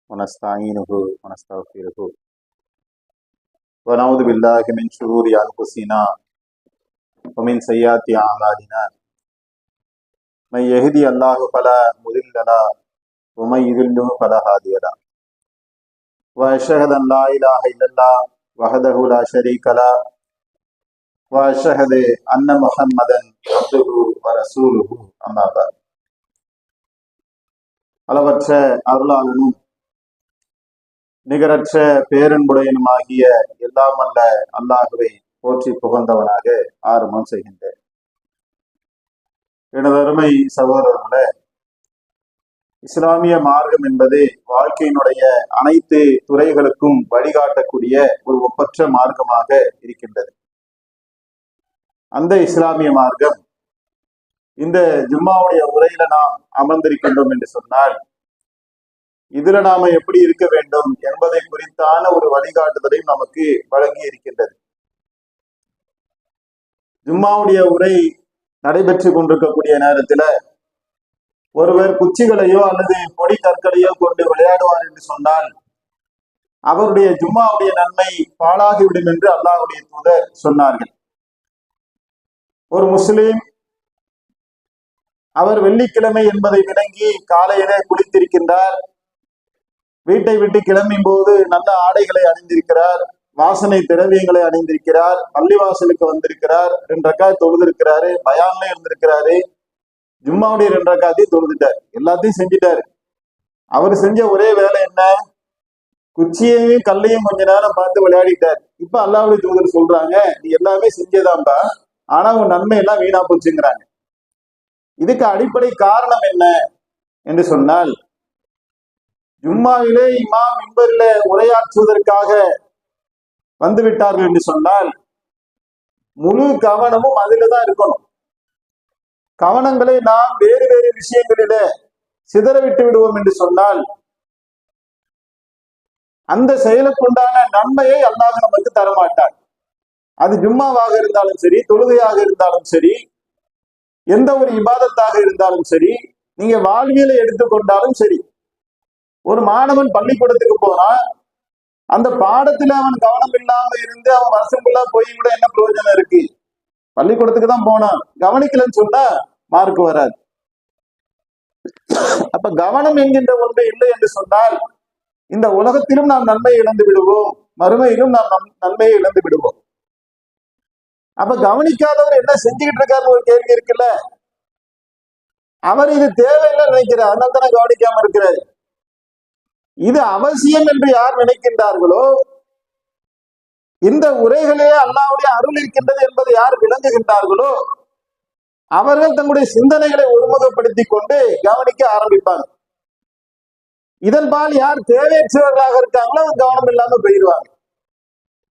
ونستعينه ونستغفره ونعوذ بالله من شرور أنفسنا ومن سيئات أعمالنا من يهدي الله فلا مضل له ومن يضلل فلا هادي له وأشهد أن لا إله إلا الله وحده لا شريك له وأشهد أن محمدا عبده ورسوله أما بعد அளவற்ற அருளாளனும் நிகரற்ற பேரன்புடையனுமாகிய எல்லாம் அல்ல அல்லாஹுவை போற்றி புகழ்ந்தவனாக ஆரம்பம் செய்கின்றேன். எனது அருமை சகோதரர்களே, இஸ்லாமிய மார்க்கம் என்பது வாழ்க்கையினுடைய அனைத்து துறைகளுக்கும் வழிகாட்டக்கூடிய ஒரு ஒப்பற்ற மார்க்கமாக இருக்கின்றது. அந்த இஸ்லாமிய மார்க்கம் இந்த ஜும்மாவுடைய உரையில நாம் அமர்ந்திருக்கின்றோம் என்று சொன்னால், இதுல நாம எப்படி இருக்க வேண்டும் என்பதை குறித்தான ஒரு வழிகாட்டுதலையும் நமக்கு வழங்கி இருக்கின்றது. ஜும்மாவுடைய உரை நடைபெற்று கொண்டிருக்கக்கூடிய நேரத்துல ஒருவர் குச்சிகளையோ அல்லது பொடி கற்களையோ கொண்டு விளையாடுவார் என்று சொன்னால் அவருடைய ஜும்மாவுடைய நன்மை பாழாகிவிடும் என்று அல்லாஹ்வுடைய தூதர் சொன்னார்கள். ஒரு முஸ்லிம் அவர் வெள்ளிக்கிழமை என்பதை விளங்கி காலையிலே குளித்திருக்கின்றார், வீட்டை விட்டு கிளம்பும் போது நல்ல ஆடைகளை அணிந்திருக்கிறார், வாசனை திரவியங்களை அணிந்திருக்கிறார், பள்ளிவாசலுக்கு வந்திருக்கிறார், 2 ரக்காத் தொழுதிருக்கிறாரு, பயான்ல இருந்திருக்கிறாரு, ஜும்மாவுடைய 2 ரக்காத்தையும் தொழுதுட்டார், எல்லாத்தையும் செஞ்சுட்டாரு. அவர் செஞ்ச ஒரே வேலை என்ன? குச்சியையும் கல்லையும் கொஞ்ச நேரம் பார்த்து விளையாடிட்டார். இப்ப அல்லாஹ்வுடைய தூதர் சொல்றாங்க, நீ எல்லாமே செஞ்சதாம்பா, ஆனா உன் நன்மை எல்லாம் வீணா போச்சுங்கிறாங்க. இதுக்கு அடிப்படை காரணம் என்ன என்று சொன்னால், ஜும்மாவிலே இமாம் மிம்பரில உரையாற்றுவதற்காக வந்து விட்டார்கள் என்று சொன்னால் முழு கவனமும் அதில தான் இருக்கணும். கவனங்களை நாம் வேறு வேறு விஷயங்களிலே சிதறவிட்டு விடுவோம் என்று சொன்னால் அந்த செயலுக்குண்டான நன்மையை அல்லாஹ் நமக்கு தரமாட்டார். அது ஜும்மாவாக இருந்தாலும் சரி, தொழுகையாக இருந்தாலும் சரி, எந்த ஒரு இபாதத்தாக இருந்தாலும் சரி, நீங்க வாழ்வியலை எடுத்துக்கொண்டாலும் சரி. ஒரு மாணவன் பள்ளிக்கூடத்துக்கு போறான், அந்த பாடத்துல அவன் கவனம் இல்லாம இருந்து அவன் வருஷம் ஃபுல்லா போய் கூட என்ன பிரயோஜனம் இருக்கு? பள்ளிக்கூடத்துக்கு தான் போனான், கவனிக்கலன்னு சொன்னா மார்க் வராது. அப்ப கவனம் என்கின்ற ஒன்று இல்லை என்று சொன்னால் இந்த உலகத்திலும் நாம் நன்மையை இழந்து விடுவோம், மறுமையிலும் நாம் நன்மையை இழந்து விடுவோம். அப்ப கவனிக்காதவர் என்ன செஞ்சுக்கிட்டு இருக்காருன்னு ஒரு கேள்வி இருக்குல்ல. அவர் இது தேவையில்லை நினைக்கிறார், அதனால தானே கவனிக்காம இருக்கிறாரு. இது அவசியம் என்று யார் நினைக்கின்றார்களோ, இந்த உரைகளே அல்லாஹ்வுடைய அருள் இருக்கின்றது என்பதை யார் விளங்குகின்றார்களோ அவர்கள் தங்களுடைய சிந்தனைகளை ஒருமுகப்படுத்தி கொண்டு கவனிக்க ஆரம்பிப்பாங்க. இதன்பால் யார் தேவையற்றவர்களாக இருக்காங்களோ அவங்க கவனம் இல்லாம போயிடுவாங்க.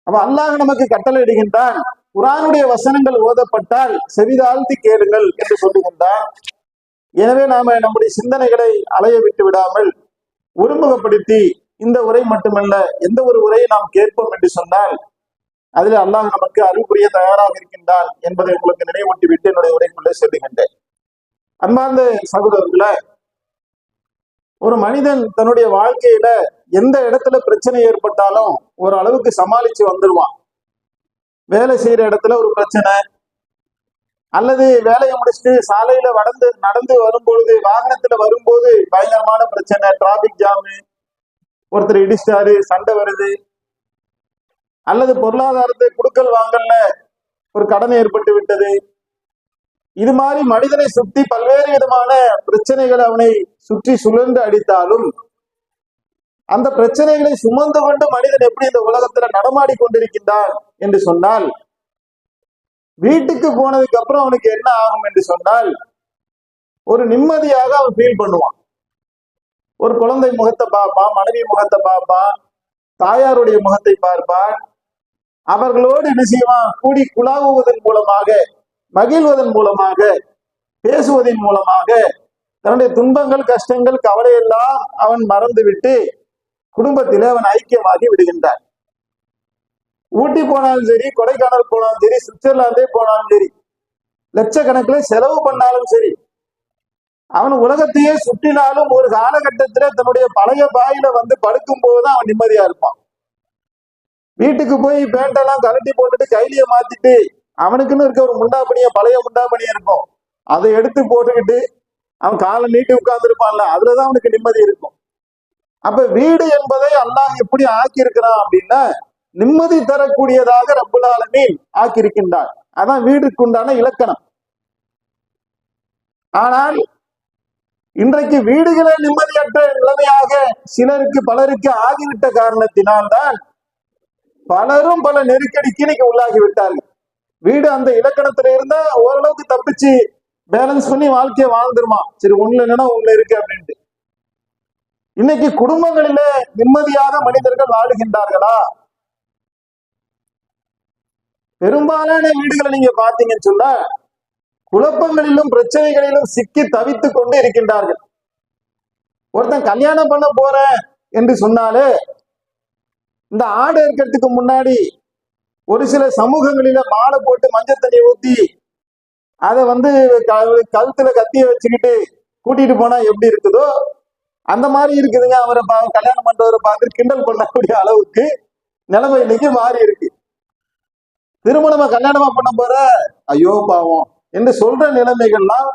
அப்ப அல்லாஹ் நமக்கு கட்டளை இடுகின்றான், குர்ஆனுடைய வசனங்கள் ஓதப்பட்டால் செவிதாழ்த்தி கேளுங்கள் என்று சொல்லுகின்றான். எனவே நாம நம்முடைய சிந்தனைகளை அலைய விட்டு விடாமல் ஒருமுகப்படுத்தி இந்த உரை மட்டுமல்ல எந்த ஒரு உரையை நாம் கேட்போம் என்று சொன்னால் அதில் அல்லாஹ் நமக்கு அருள் புரிய தயாராக இருக்கின்றான் என்பதை உங்களுக்கு நினைவூட்டி விட்டு என்னுடைய உரைக்குள்ளே செல்லுகின்றேன். அன்பார்ந்த சகோதரர்களே, ஒரு மனிதன் தன்னுடைய வாழ்க்கையில எந்த இடத்துல பிரச்சனை ஏற்பட்டாலும் ஒரு அளவுக்கு சமாளிச்சு வந்துடுவான். வேலை செய்யற இடத்துல ஒரு பிரச்சனை, அல்லது வேலையை முடிச்சுட்டு சாலையில நடந்து வரும்பொழுது, வாகனத்துல வரும்போது பயங்கரமான பிரச்சனை, டிராபிக் ஜாமு, ஒருத்தர் இடிச்சிட்டாரு, சண்டை வருது, அல்லது பொருளாதாரத்தை குடுக்கல் வாங்கல்ல ஒரு கடன் ஏற்பட்டு விட்டது. இது மாதிரி மனிதனை சுற்றி பல்வேறு விதமான பிரச்சனைகள் அவனை சுற்றி சுழன்று அடித்தாலும் அந்த பிரச்சனைகளை சுமந்து கொண்டு மனிதன் எப்படி இந்த உலகத்துல நடமாடி கொண்டிருக்கின்றான் என்று சொன்னால், வீட்டுக்கு போனதுக்கு அப்புறம் அவனுக்கு என்ன ஆகும் என்று சொன்னால் ஒரு நிம்மதியாக அவன் ஃபீல் பண்ணுவான். ஒரு குழந்தை முகத்தை பார்ப்பான், மனைவி முகத்தை பார்ப்பான், தாயாருடைய முகத்தை பார்ப்பான். அவர்களோடு என்ன செய்வான்? கூடி குழாவுவதன் மூலமாக, மகிழ்வதன் மூலமாக, பேசுவதன் மூலமாக தன்னுடைய துன்பங்கள், கஷ்டங்கள், கவலையெல்லாம் அவன் மறந்துவிட்டு குடும்பத்திலே அவன் ஐக்கியமாகி விடுகின்றான். ஊட்டி போனாலும் சரி, கொடைக்கானல் போனாலும் சரி, சுவிட்சர்லாந்தே போனாலும் சரி, லட்சக்கணக்கில் செலவு பண்ணாலும் சரி, அவன் உலகத்தையே சுற்றினாலும் ஒரு காலகட்டத்துல தன்னுடைய பழைய பாயில வந்து படுக்கும் போதுதான் அவன் நிம்மதியா இருப்பான். வீட்டுக்கு போய் பேண்டெல்லாம் கலட்டி போட்டுட்டு கைலிய மாத்திட்டு அவனுக்குன்னு இருக்க ஒரு முண்டாப்பணிய பழைய முண்டாப்பணிய இருக்கும், அதை எடுத்து போட்டுக்கிட்டு அவன் காலை நீட்டி உட்கார்ந்து இருப்பான்ல, அதுலதான் அவனுக்கு நிம்மதி இருக்கும். அப்ப வீடு என்பதை அல்லாஹ் எப்படி ஆக்கியிருக்கிறான் அப்படின்னா நிம்மதி தரக்கூடியதாக ரப்புல் ஆலமீன் ஆக்கியிருக்கின்றான். அதான் வீடுக்கு உண்டான இலக்கணம். ஆனால் இன்றைக்கு வீடுகளே நிம்மதியற்ற நிலைமையாக சிலருக்கு பலருக்கு ஆகிவிட்ட காரணத்தினால்தான் பலரும் பல நெருக்கடிக்கு இன்னைக்கு உள்ளாகி விட்டார்கள். வீடு அந்த இலக்கணத்துல இருந்தா ஓரளவுக்கு தப்பிச்சு பேலன்ஸ் பண்ணி வாழ்க்கையை வாழ்ந்துருமா, சரி ஒண்ணு இல்லைன்னா ஒண்ணு இருக்கு அப்படின்ட்டு. இன்னைக்கு குடும்பங்களில நிம்மதியாக மனிதர்கள் வாழுகின்றார்களா? பெரும்பாலான வீடுகளை நீங்க பாத்தீங்கன்னு சொன்னா குழப்பங்களிலும் பிரச்சனைகளிலும் சிக்கி தவித்துக் கொண்டு இருக்கின்றார்கள். ஒருத்தன் கல்யாணம் பண்ண போறேன் என்று சொன்னாலே இந்த ஆடு இருக்கிறதுக்கு முன்னாடி ஒரு சில சமூகங்களில மாலை போட்டு மஞ்சள் தண்ணி ஊத்தி அதை வந்து கழுத்துல கத்திய வச்சுக்கிட்டு கூட்டிட்டு போனா எப்படி இருக்குதோ அந்த மாதிரி இருக்குதுங்க. அவரை கல்யாணம் பண்றவரை பார்த்து கிண்டல் பண்ணக்கூடிய அளவுக்கு நிலைமை இன்னைக்கு மாறி இருக்கு. திருமணமா கல்யாணமா பண்ண போற ஐயோ பாவம் என்று சொல்ற நிலைமைகள்லாம்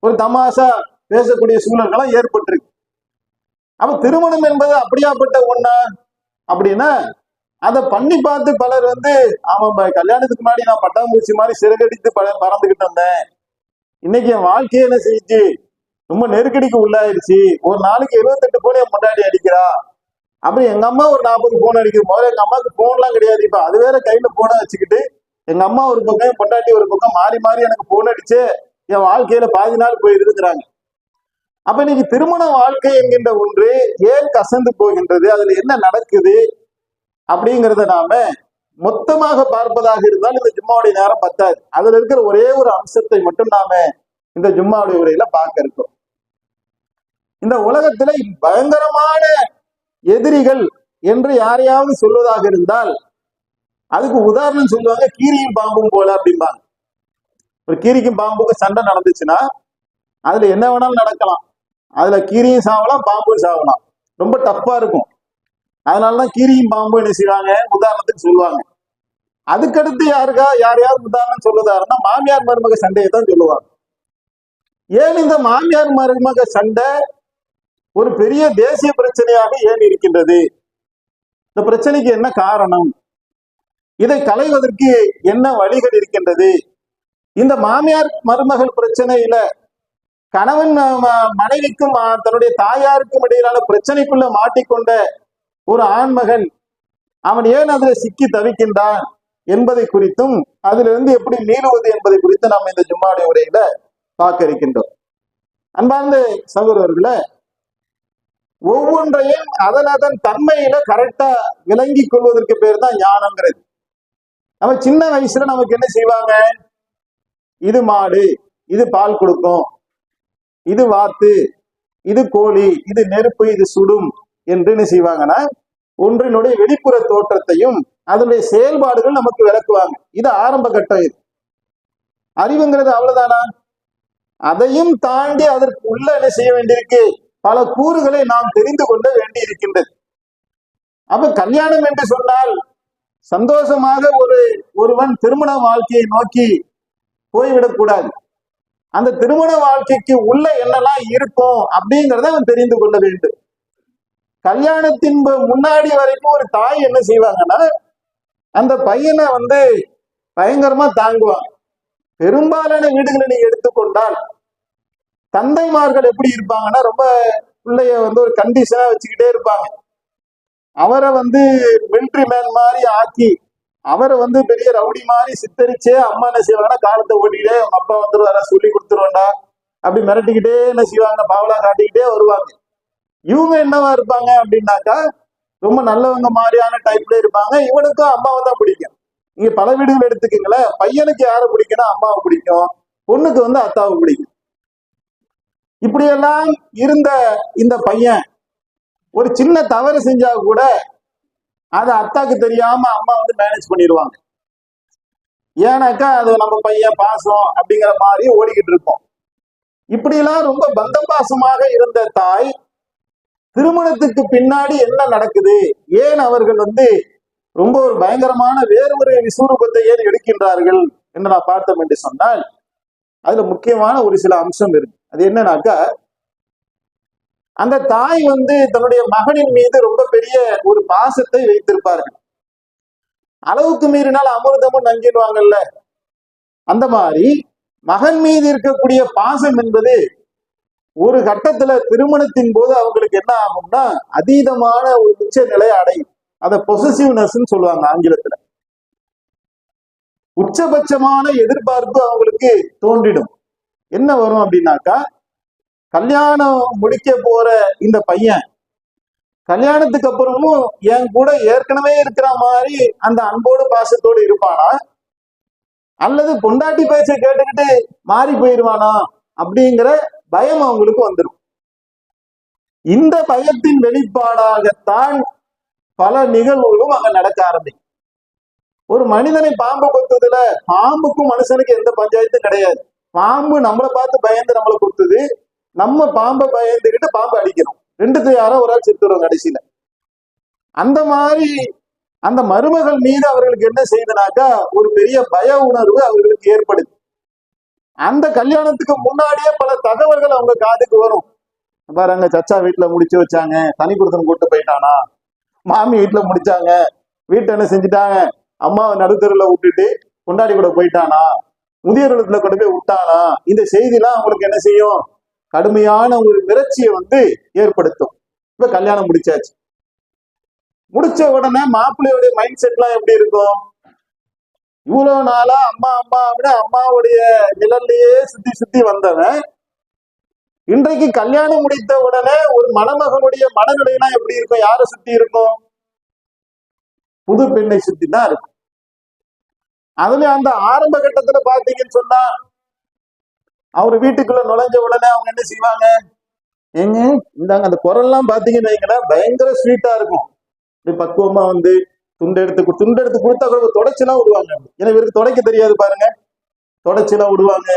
ஒரு தமாஷா பேசக்கூடிய சூழல்கள்லாம் ஏற்பட்டிருக்கு. அப்ப திருமணம் என்பது அப்படியாப்பட்ட ஒண்ணா அப்படின்னா அதை பண்ணி பார்த்து பலர் வந்து அவன் கல்யாணத்துக்கு முன்னாடி நான் பட்டாம்பூச்சி மாதிரி சிறகடித்து பறந்துகிட்டு வந்தேன், இன்னைக்கு என் வாழ்க்கையை என்ன செஞ்சு ரொம்ப நெருக்கடிக்கு உள்ளாயிருச்சு, ஒரு நாளைக்கு 78 போன் என் முன்னாடி அடிக்கிறா. அப்படி எங்க அம்மா ஒரு 40 போன் அடிக்குது. முதல்ல எங்க அம்மாவுக்கு போன்லாம் கிடையாது, இப்ப அது வேற கையில போனை வச்சுக்கிட்டு எங்க அம்மா ஒரு பக்கம் என் பொண்டாட்டி ஒரு பக்கம் மாறி மாறி எனக்கு போன் அடிச்சு என் வாழ்க்கையில பாதி நாள் போயிருக்கிறாங்க. அப்ப இன்னைக்கு திருமண வாழ்க்கை என்கின்ற ஒன்று ஏன் கசந்து போகின்றது, அதுல என்ன நடக்குது அப்படிங்கிறத நாம மொத்தமாக பார்ப்பதாக இருந்தால் இந்த ஜும்மாவுடைய நேரம் பத்தாது. அதுல இருக்கிற ஒரே ஒரு அம்சத்தை மட்டும் நாம இந்த ஜும்மாவுடைய உரையில பார்க்க இருக்கோம். இந்த உலகத்துல பயங்கரமான எதிரிகள் என்று யாரையாவது சொல்வதாக இருந்தால் அதுக்கு உதாரணம் சொல்லுவாங்க, கீரியும் பாம்பும் போல அப்படிம்பாங்க. ஒரு கீரிக்கும் பாம்புக்கும் சண்டை நடந்துச்சுன்னா அதுல என்ன வேணாலும் நடக்கலாம், அதுல கீரியும் சாவலாம் பாம்பும் சாவலாம், ரொம்ப டஃப்பா இருக்கும். அதனாலதான் கீரியும் பாம்பும் என்ன செய்வாங்க உதாரணத்துக்கு சொல்லுவாங்க. அதுக்கடுத்து யாரையாவது உதாரணம் சொல்லுதாருன்னா மாமியார் மருமக சண்டையை தான் சொல்லுவாங்க. ஏன் இந்த மாமியார் மருமக சண்டை ஒரு பெரிய தேசிய பிரச்சனையாக ஏன் இருக்கின்றது, இந்த பிரச்சனைக்கு என்ன காரணம், இதை களைவதற்கு என்ன வழிகள் இருக்கின்றது? இந்த மாமியார் மருமகள் பிரச்சனையில கணவன் மனைவிக்கும் தன்னுடைய தாயாருக்கும் இடையிலான பிரச்சனைக்குள்ள மாட்டிக்கொண்ட ஒரு ஆண்மகன் அவன் ஏன் அதுல சிக்கி தவிக்கின்றான் என்பதை குறித்தும் அதிலிருந்து எப்படி மீளுவது என்பதை குறித்து நாம் இந்த ஜும்மாவுடைய உரையில பார்க்க இருக்கின்றோம். அன்பார்ந்த சகோதரர்களே, ஒவ்வொன்றையும் அதன் தன்மையில கரெக்டா விளங்கி கொள்வதற்கு பேர் தான் ஞானங்கிறது. நம்ம சின்ன வயசுல நமக்கு என்ன செய்வாங்க, இது மாடு, இது பால் கொடுக்கும், இது வாத்து, இது கோழி, இது நெருப்பு, இது சுடும் என்று என்ன செய்வாங்கன்னா ஒன்றினுடைய வெளிப்புற தோற்றத்தையும் அதனுடைய செயல்பாடுகள் நமக்கு விளக்குவாங்க. இது ஆரம்ப கட்டம். இது அறிவுங்கிறது அவ்வளவுதானா? அதையும் தாண்டி அதற்கு உள்ள என்ன செய்ய வேண்டியிருக்கு, பல கூறுகளை நாம் தெரிந்து கொள்ள வேண்டி இருக்கின்றது. அப்ப கல்யாணம் என்று சொன்னால் சந்தோஷமாக ஒருவன் திருமண வாழ்க்கையை நோக்கி போய்விடக்கூடாது. அந்த திருமண வாழ்க்கைக்கு உள்ள என்னெல்லாம் இருக்கும் அப்படிங்கிறத அவன் தெரிந்து கொள்ள வேண்டும். கல்யாணத்தின் முன்னாடி வரைக்கும் ஒரு தாய் என்ன செய்வாங்கன்னா அந்த பையனை வந்து பயங்கரமா தாங்குவாங்க. பெரும்பாலான வீடுகளை நீங்க எடுத்துக்கொண்டால் தந்தைமார்கள் எப்படி இருப்பாங்கன்னா ரொம்ப பிள்ளைய வந்து ஒரு கண்டிஷனா வச்சுக்கிட்டே இருப்பாங்க. அவரை வந்து மிலிட்ரி மேன் மாதிரி ஆக்கி அவரை வந்து பெரிய ரவுடி மாதிரி சித்தரிச்சே அம்மா என்ன செய்வாங்கன்னா காலத்தை ஓட்டிக்கிட்டே அவங்க அப்பா வந்துருவாரா சொல்லி கொடுத்துருவாண்டா அப்படி மிரட்டிக்கிட்டே என்ன செய்வாங்க, பாவலா காட்டிக்கிட்டே வருவாங்க. இவங்க என்னவா இருப்பாங்க அப்படின்னாக்கா ரொம்ப நல்லவங்க மாதிரியான டைப்ல இருப்பாங்க. இவனுக்கும் அம்மாவை தான் பிடிக்கும். நீங்க பல வீடுகள் எடுத்துக்கீங்களேன், பையனுக்கு யாரை பிடிக்கும்னா அம்மாவை பிடிக்கும், பொண்ணுக்கு வந்து அத்தாவை பிடிக்கும். இப்படியெல்லாம் இருந்த இந்த பையன் ஒரு சின்ன தவறு செஞ்சா கூட அது அத்தாக்கு தெரியாம அம்மா வந்து மேனேஜ் பண்ணிடுவாங்க. ஏன்னாக்கா அது நம்ம பையன் பாசம் அப்படிங்கிற மாதிரி ஓடிக்கிட்டு இருக்கோம். இப்படியெல்லாம் ரொம்ப பந்தபாசமாக இருந்த தாய் திருமணத்துக்கு பின்னாடி என்ன நடக்குது, ஏன் அவர்கள் ரொம்ப ஒரு பயங்கரமான வேறு ஒரு விஸ்வரூபத்தை ஏன் எடுக்கின்றார்கள் என்று நான் பார்த்தோம் என்று சொன்னால், அதுல முக்கியமான ஒரு சில அம்சம் இருக்கு. அது என்னன்னாக்கா, அந்த தாய் தன்னுடைய மகனின் மீது ரொம்ப பெரிய ஒரு பாசத்தை வைத்திருப்பார்கள். அளவுக்கு மீறினால் அமிர்தமும் நஞ்சிடுவாங்கல்ல, அந்த மாதிரி மகன் மீது இருக்கக்கூடிய பாசம் என்பது ஒரு கட்டத்துல திருமணத்தின் போது அவங்களுக்கு என்ன ஆகும்னா அதீதமான ஒரு உச்ச நிலையை அடையும். அதை பொசசிவ்னஸ் சொல்லுவாங்க ஆங்கிலத்துல. உச்சபட்சமான எதிர்பார்ப்பு அவங்களுக்கு தோன்றிடும். என்ன வரும் அப்படின்னாக்கா, கல்யாணம் முடிக்க போற இந்த பையன் கல்யாணத்துக்கு அப்புறமும் என் கூட ஏற்கனவே இருக்கிற மாதிரி அந்த அன்போடு பாசத்தோடு இருப்பானா, அல்லது பொண்டாட்டி பேச்சை கேட்டுக்கிட்டு மாறி போயிடுவானா அப்படிங்கிற பயம் அவங்களுக்கு வந்துடும். இந்த பயத்தின் வெளிப்பாடாகத்தான் பல நிகழ்வுகளும் அங்க நடக்க ஆரம்பிக்கும். ஒரு மனிதனை பாம்பு கொத்துதுல, பாம்புக்கும் மனுஷனுக்கு எந்த பஞ்சாயத்தும் கிடையாது. பாம்பு நம்மளை பார்த்து பயந்து நம்மளை கொத்துது, நம்ம பாம்பை பயந்துகிட்டு பாம்பு அடிக்கிறோம். ரெண்டுத்தையும் யாரோ ஒரு ஆள் செத்துறோம் கடைசியில. அந்த மாதிரி அந்த மருமகள் மீது அவர்களுக்கு என்ன செய்யுதுனாக்கா ஒரு பெரிய பய உணர்வு அவர்களுக்கு ஏற்படுது. அந்த கல்யாணத்துக்கு முன்னாடியே பல தகவல்கள் அவங்க காதுக்கு வரும். பாருங்க, சச்சா வீட்டுல முடிச்சு வச்சாங்க, தனி கொடுத்தன் கூட்டு போயிட்டானா, மாமி வீட்டுல முடிச்சாங்க, வீட்டை என்ன செஞ்சுட்டாங்க, அம்மாவை நடுத்தருல விட்டுட்டு கொண்டாடி கூட போயிட்டானா, முதியோர் இல்லத்துல கொண்டு போய் விட்டானா. இந்த செய்திலாம் அவங்களுக்கு என்ன செய்யும், கடுமையான ஒரு மிரட்சியை ஏற்படுத்தும். இப்ப கல்யாணம் முடிச்சாச்சு. முடிச்ச உடனே மாப்பிள்ளையோடைய மைண்ட் செட் எல்லாம் எப்படி இருக்கும், இவ்வளவு நாளா அம்மா அம்மா அப்படின்னு அம்மாவுடைய நிழல்லையே சுத்தி சுத்தி வந்தவன் இன்றைக்கு கல்யாணம் முடித்த உடனே ஒரு மணமகனுடைய மனநிலையெல்லாம் எப்படி இருக்கும், யாரை சுத்தி இருக்கும், புது பெண்ணை சுத்தி தான் இருக்கும். அதுல அந்த ஆரம்ப கட்டத்துல பாத்தீங்கன்னு சொன்னா, அவர் வீட்டுக்குள்ள நுழைஞ்ச உடனே அவங்க என்ன செய்வாங்க, ஏங்க இந்தாங்க, அந்த குரல்லாம் பாத்தீங்கன்னு வைங்களேன், பயங்கர ஸ்வீட்டா இருக்கும். இப்படி பக்குவமா துண்டு எடுத்து கொடுத்தா கூட தொடச்செல்லாம் விடுவாங்க. ஏன்னா இவருக்கு துடைக்க தெரியாது பாருங்க, தொடச்செல்லாம் விடுவாங்க.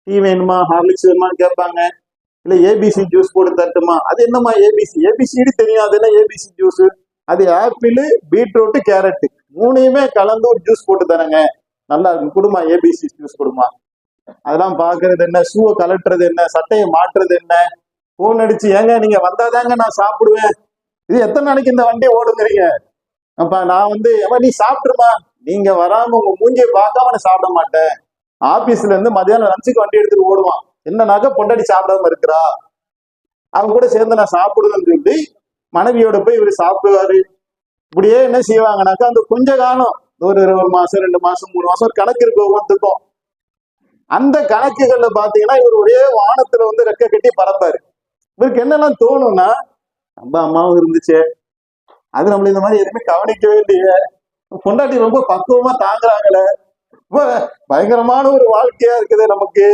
டீ வேணுமா, ஹார்லிக்ஸ் வேணுமான்னு கேட்பாங்க. இல்ல ஏபிசி ஜூஸ் போட்டு தட்டுமா, அது என்னமா ஏபிசி, ஏபிசிடி தெரியும், அது என்ன ஏபிசி ஜூஸ், அது ஆப்பிள் பீட்ரூட் கேரட் மூணையுமே கலந்து ஒரு ஜூஸ் போட்டு தரங்க, நல்லா இருக்கும், கொடுமா ஏபிசி ஜூஸ் கொடுமா. அதெல்லாம் பாக்குறது என்ன, ஷூவை கலட்டுறது என்ன, சட்டையை மாற்றுறது என்ன, போன் அடிச்சு ஏங்க நீங்க வந்தாதாங்க நான் சாப்பிடுவேன், இது எத்தனை நாளைக்கு இந்த வண்டியை ஓடுங்கிறீங்க, அப்ப நான் நீ சாப்பிட்டுருமா, நீங்க வராம உங்க மூஞ்சியை பார்க்காம நான் சாப்பிட மாட்டேன். ஆபீஸ்ல இருந்து மதியானம் லஞ்சுக்கு வண்டி எடுத்துட்டு ஓடுவான், என்னன்னாக்க பொண்டாட்டி சாப்பிடாம இருக்கிறா, அவங்க கூட சேர்ந்து நான் சாப்பிடுவேன்னு சொல்லி மனைவியோட போய் இவர் சாப்பிடுவாரு. இப்படியே என்ன செய்வாங்கனாக்கா அந்த கொஞ்ச காலம் ஒரு மாசம் 2 மாசம் 3 மாசம் கணக்கு இருக்கு ஒவ்வொருத்துக்கும். அந்த கணக்குகள்ல பாத்தீங்கன்னா இவர் ஒரே வானத்துல ரெக்க கட்டி பறப்பாரு. இவருக்கு என்னெல்லாம் தோணும்னா, நம்ம அம்மாவும் இருந்துச்சு, அது நம்மள இந்த மாதிரி எதுவுமே கவனிக்கவே இல்லையே, பொண்டாட்டி ரொம்ப பக்குவமா தாங்குறாங்களே, ரொம்ப பயங்கரமான ஒரு வாழ்க்கையா இருக்குது நமக்கு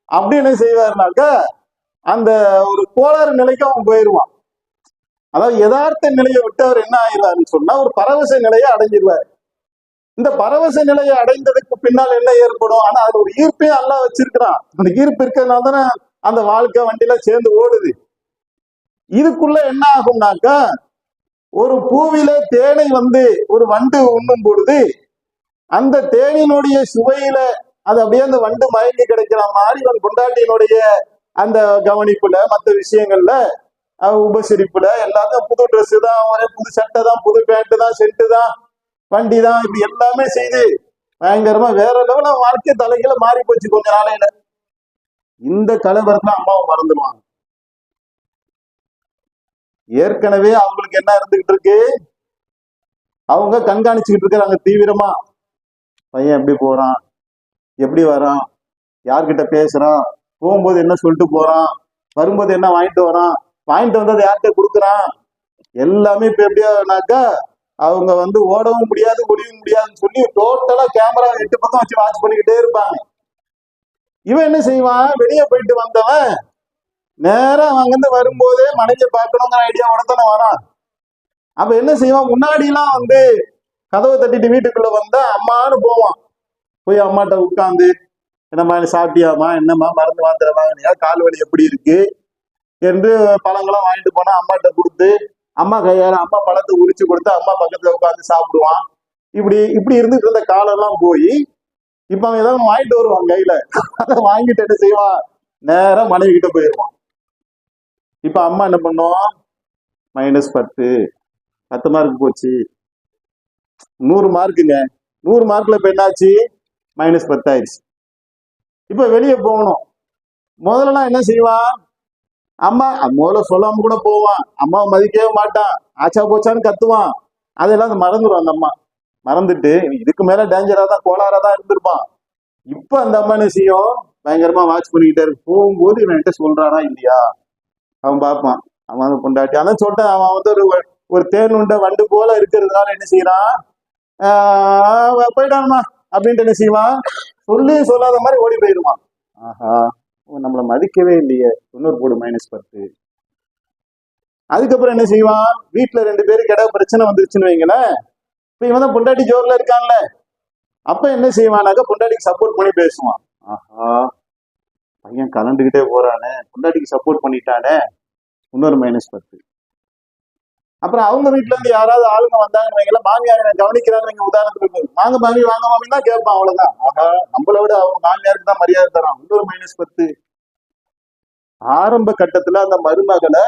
அப்படின்னு செய்வாருனாக்கா அந்த ஒரு கோளாறு நிலைக்கு அவன் போயிடுவான். அதாவது யதார்த்த நிலையை விட்டு அவர் என்ன ஆயிடுவாருன்னு சொன்னா ஒரு பரவச நிலையை அடைஞ்சிருவாரு. இந்த பரவச நிலையை அடைந்ததுக்கு பின்னால் என்ன ஏற்படும், ஆனா அதுல ஒரு ஈர்ப்பே எல்லாம் வச்சிருக்கிறான். அந்த ஈர்ப்பு இருக்கிறதுனால தானே அந்த வாழ்க்கை வண்டியில சேர்ந்து ஓடுது. இதுக்குள்ள என்ன ஆகும்னாக்கா, ஒரு பூவில தேனை ஒரு வண்டு உண்ணும் பொழுது அந்த தேனினுடைய சுவையில அது அப்படியே அந்த வண்டு மயங்கி கிடைக்கிற மாதிரி ஒரு பொண்டாட்டியினுடைய அந்த கவனிப்புல மற்ற விஷயங்கள்ல உபசரிப்புல எல்லாத்தையும் புது ட்ரெஸ் தான், ஒரே புது சட்டை தான், புது பேண்ட் தான், செட்டு தான், வண்டி தான், இப்படி எல்லாமே செய்து பயங்கரமா வேற லெவல வாழ்க்கை தலைகளை மாறி போச்சு கொஞ்ச நாளையில. இந்த கலவரத்துல அம்மாவும் மறந்துடுவாங்க. ஏற்கனவே அவங்களுக்கு என்ன இருந்துகிட்டு இருக்கு, அவங்க கண்காணிச்சுக்கிட்டு இருக்கிறாங்க தீவிரமா, பையன் எப்படி போறான், எப்படி வரான், யார்கிட்ட பேசுறான், போகும்போது என்ன சொல்லிட்டு போறான், வரும்போது என்ன வாங்கிட்டு வரான், வாங்கிட்டு வந்தது யார்கிட்ட கொடுக்குறான், எல்லாமே இப்ப எப்படியானாக்கா அவங்க ஓடவும் முடியாது ஒடிவும் முடியாதுன்னு சொல்லி டோட்டலா கேமரா 8 பக்கம் வச்சு வாட்ச் பண்ணிக்கிட்டே இருப்பாங்க. இவன் என்ன செய்வான், வெளியே போயிட்டு வந்தவன் நேரம் அங்கிருந்து வரும்போதே மனைவியை பார்க்கணுங்கிற ஐடியாவோட தானே வரான். அப்ப என்ன செய்வான், முன்னாடி எல்லாம் கதவை தட்டிட்டு வீட்டுக்குள்ள வந்தா அம்மான்னு போவான், போய் அம்மாட்ட உட்காந்து என்னம்மா சாப்பிட்டியாமா, என்னம்மா மருந்து மாத்திரை வாங்கினியா, கால் வலி எப்படி இருக்கு என்று பழங்களாம் வாங்கிட்டு போனா அம்மாட்ட கொடுத்து, அம்மா கையால அம்மா பழத்தை உரிச்சு கொடுத்து அம்மா பக்கத்துல உட்காந்து சாப்பிடுவான். இப்படி இப்படி இருந்துட்டு இருந்த காலம் எல்லாம் போய் இப்ப அவன் ஏதாவது வாங்கிட்டு வருவான் கையில, அதை வாங்கிட்டு என்ன செய்வான், நேரா மனைவி கிட்ட போயிடுவான். இப்ப அம்மா என்ன பண்ணும், -10, 10 மார்க் போச்சு, 100 மார்க்குங்க, 100 மார்க்ல இப்ப என்னாச்சு, -10 ஆயிடுச்சு. இப்ப வெளியே போகணும். முதல்ல என்ன செய்வான், அம்மா முதல்ல சொல்லாம கூட போவான், அம்மாவை மதிக்கவே மாட்டான், ஆச்சா போச்சான்னு கத்துவான். அதெல்லாம் மறந்துடும். அந்த அம்மா மறந்துட்டு இதுக்கு மேல டேஞ்சரா தான் கோளாரா தான் இருந்திருப்பான். இப்ப அந்த அம்மா என்ன செய்யும், பயங்கரமா வாட்ச் பண்ணிக்கிட்டே இருக்கு. போகும்போது இவன் என்கிட்ட சொல்றானா இல்லையா அவன் பார்ப்பான். அவன் அந்த பொண்டாட்டி அதான் சொல்லிட்டேன், அவன் வந்து ஒரு தேன் உண்ட வண்டு போல இருக்கிறதுனால என்ன செய்யறான், போயிட்டான்மா அப்படின்ட்டு என்ன செய்வான், சொல்லி சொல்லாத மாதிரி ஓடி போயிடுவான். ஆஹா, நம்மளை மதிக்கவே இல்லையே, 90 போடு -10. அதுக்கப்புறம் என்ன செய்வான், வீட்டுல 2 பேருக்கு இட பிரச்சனை வந்துருச்சுன்னு வைங்களேன். இப்ப இவன் தான் பொண்டாட்டி ஜோர்ல இருக்கான்ல, அப்ப என்ன செய்வானாக்க பொண்டாட்டிக்கு சப்போர்ட் பண்ணி பேசுவான். ஆஹா, பையன் கலந்துகிட்டே போறானே, பொண்டாட்டிக்கு சப்போர்ட் பண்ணிட்டானே, இன்னொரு -10. அப்புறம் அவங்க வீட்டுல இருந்து யாராவது ஆளுங்க வந்தாங்கன்னு வைங்களேன், மாமியார் கவனிக்கிறாங்க, உதாரணத்துக்கு வாங்க மாமி வாங்க மாமி தான் கேட்பான். அவ்வளவுதான். ஆஹா, நம்மளை விட அவங்க மாமியாருக்கு தான் மரியாதை தரான், இன்னொரு -10. ஆரம்ப கட்டத்துல அந்த மருமகளை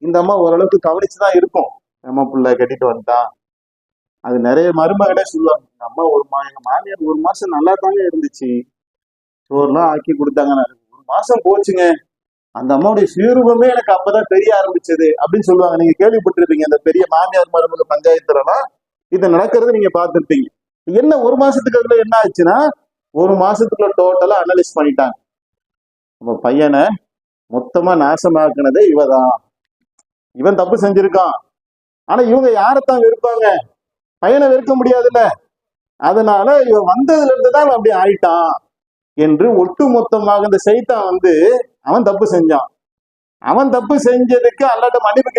இந்த அம்மா ஓரளவுக்கு கவனிச்சுதான் இருக்கும். நம்ம பிள்ளை கட்டிட்டு வந்துட்டான். அது நிறைய மருமகளே சொல்லுவாங்க, எங்க அம்மா எங்க மாமியார் 1 மாசம் நல்லா தாங்க இருந்துச்சு, சோறுலாம் ஆக்கி கொடுத்தாங்க, 1 மாசம் போச்சுங்க, அந்த அம்மாவுடைய சுயரூபமே எனக்கு அப்பதான் தெரிய ஆரம்பிச்சது அப்படின்னு சொல்லுவாங்க. நீங்க கேள்விப்பட்டிருப்பீங்க, அந்த பெரிய மாமியார் மருமக பஞ்சாயத்துலலாம் இது நடக்கிறது நீங்க பார்த்துருப்பீங்க. என்ன 1 மாசத்துக்கு அதுல என்ன ஆச்சுன்னா, 1 மாசத்துக்குள்ள டோட்டலா அனலைஸ் பண்ணிட்டாங்க. நம்ம பையனை மொத்தமா நாசமாக்குனதே இவதான், இவன் தப்பு செஞ்சிருக்கான். ஆனா இவங்க யாரைத்தான் வெறுப்பாங்க, பையனை வெறுக்க முடியாதுல்ல, அதனால இவன் வந்ததுல இருந்துதான் அப்படி ஆயிட்டான் என்று ஒட்டு மொத்தமாக இந்த சைத்தான் வந்து அவன் தப்பு செஞ்சான். அவன் தப்பு செஞ்சதுக்கு அல்லாட்ட மன்னிப்பு